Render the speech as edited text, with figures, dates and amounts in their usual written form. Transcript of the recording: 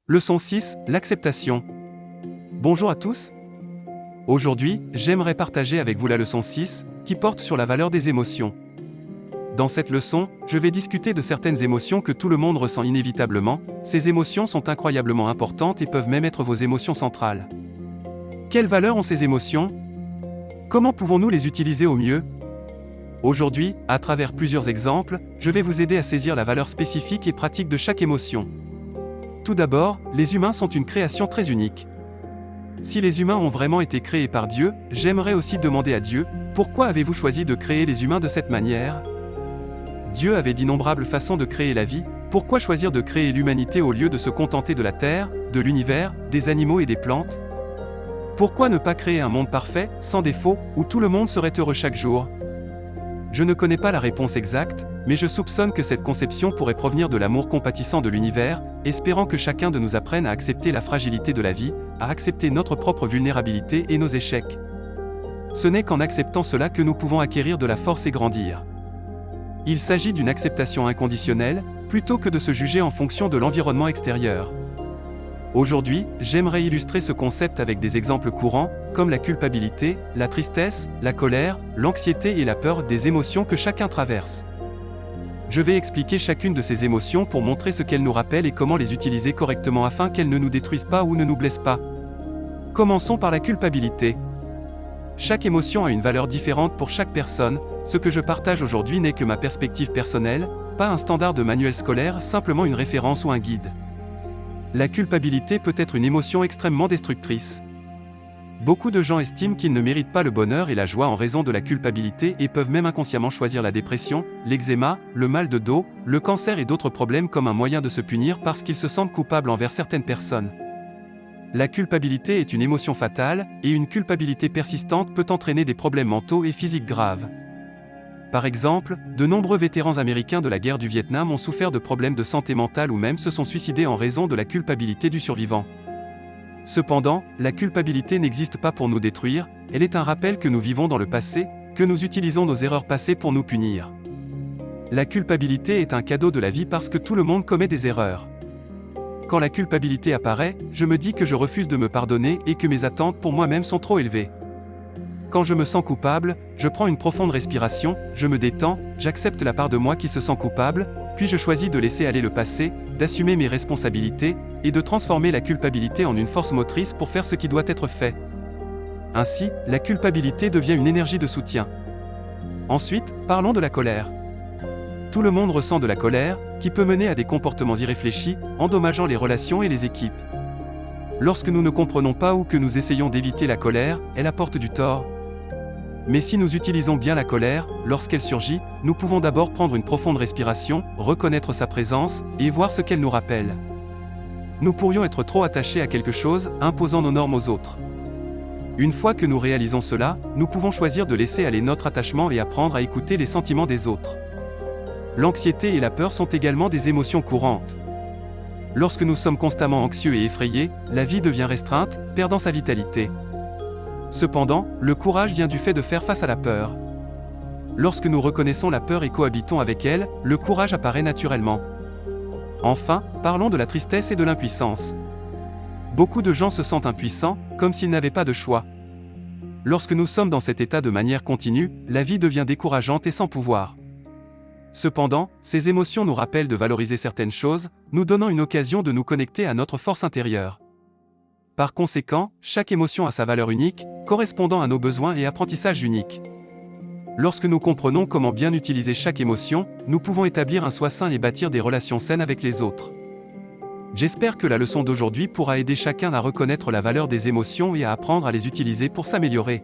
Leçon 6, l'acceptation. Bonjour à tous. Aujourd'hui, j'aimerais partager avec vous la leçon 6, qui porte sur la valeur des émotions. Dans cette leçon, je vais discuter de certaines émotions que tout le monde ressent inévitablement. Ces émotions sont incroyablement importantes et peuvent même être vos émotions centrales. Quelle valeur ont ces émotions? Comment pouvons-nous les utiliser au mieux? Aujourd'hui, à travers plusieurs exemples, je vais vous aider à saisir la valeur spécifique et pratique de chaque émotion. Tout d'abord, les humains sont une création très unique. Si les humains ont vraiment été créés par Dieu, j'aimerais aussi demander à Dieu, pourquoi avez-vous choisi de créer les humains de cette manière? Dieu avait d'innombrables façons de créer la vie, pourquoi choisir de créer l'humanité au lieu de se contenter de la terre, de l'univers, des animaux et des plantes? Pourquoi ne pas créer un monde parfait, sans défaut, où tout le monde serait heureux chaque jour? Je ne connais pas la réponse exacte, mais je soupçonne que cette conception pourrait provenir de l'amour compatissant de l'univers, espérant que chacun de nous apprenne à accepter la fragilité de la vie, à accepter notre propre vulnérabilité et nos échecs. Ce n'est qu'en acceptant cela que nous pouvons acquérir de la force et grandir. Il s'agit d'une acceptation inconditionnelle, plutôt que de se juger en fonction de l'environnement extérieur. Aujourd'hui, j'aimerais illustrer ce concept avec des exemples courants, comme la culpabilité, la tristesse, la colère, l'anxiété et la peur, des émotions que chacun traverse. Je vais expliquer chacune de ces émotions pour montrer ce qu'elles nous rappellent et comment les utiliser correctement afin qu'elles ne nous détruisent pas ou ne nous blessent pas. Commençons par la culpabilité. Chaque émotion a une valeur différente pour chaque personne, ce que je partage aujourd'hui n'est que ma perspective personnelle, pas un standard de manuel scolaire, simplement une référence ou un guide. La culpabilité peut être une émotion extrêmement destructrice. Beaucoup de gens estiment qu'ils ne méritent pas le bonheur et la joie en raison de la culpabilité et peuvent même inconsciemment choisir la dépression, l'eczéma, le mal de dos, le cancer et d'autres problèmes comme un moyen de se punir parce qu'ils se sentent coupables envers certaines personnes. La culpabilité est une émotion fatale, et une culpabilité persistante peut entraîner des problèmes mentaux et physiques graves. Par exemple, de nombreux vétérans américains de la guerre du Vietnam ont souffert de problèmes de santé mentale ou même se sont suicidés en raison de la culpabilité du survivant. Cependant, la culpabilité n'existe pas pour nous détruire, elle est un rappel que nous vivons dans le passé, que nous utilisons nos erreurs passées pour nous punir. La culpabilité est un cadeau de la vie parce que tout le monde commet des erreurs. Quand la culpabilité apparaît, je me dis que je refuse de me pardonner et que mes attentes pour moi-même sont trop élevées. Quand je me sens coupable, je prends une profonde respiration, je me détends, j'accepte la part de moi qui se sent coupable, puis je choisis de laisser aller le passé, d'assumer mes responsabilités, et de transformer la culpabilité en une force motrice pour faire ce qui doit être fait. Ainsi, la culpabilité devient une énergie de soutien. Ensuite, parlons de la colère. Tout le monde ressent de la colère, qui peut mener à des comportements irréfléchis, endommageant les relations et les équipes. Lorsque nous ne comprenons pas ou que nous essayons d'éviter la colère, elle apporte du tort. Mais si nous utilisons bien la colère, lorsqu'elle surgit, nous pouvons d'abord prendre une profonde respiration, reconnaître sa présence, et voir ce qu'elle nous rappelle. Nous pourrions être trop attachés à quelque chose, imposant nos normes aux autres. Une fois que nous réalisons cela, nous pouvons choisir de laisser aller notre attachement et apprendre à écouter les sentiments des autres. L'anxiété et la peur sont également des émotions courantes. Lorsque nous sommes constamment anxieux et effrayés, la vie devient restreinte, perdant sa vitalité. Cependant, le courage vient du fait de faire face à la peur. Lorsque nous reconnaissons la peur et cohabitons avec elle, le courage apparaît naturellement. Enfin, parlons de la tristesse et de l'impuissance. Beaucoup de gens se sentent impuissants, comme s'ils n'avaient pas de choix. Lorsque nous sommes dans cet état de manière continue, la vie devient décourageante et sans pouvoir. Cependant, ces émotions nous rappellent de valoriser certaines choses, nous donnant une occasion de nous connecter à notre force intérieure. Par conséquent, chaque émotion a sa valeur unique, correspondant à nos besoins et apprentissages uniques. Lorsque nous comprenons comment bien utiliser chaque émotion, nous pouvons établir un soi sain et bâtir des relations saines avec les autres. J'espère que la leçon d'aujourd'hui pourra aider chacun à reconnaître la valeur des émotions et à apprendre à les utiliser pour s'améliorer.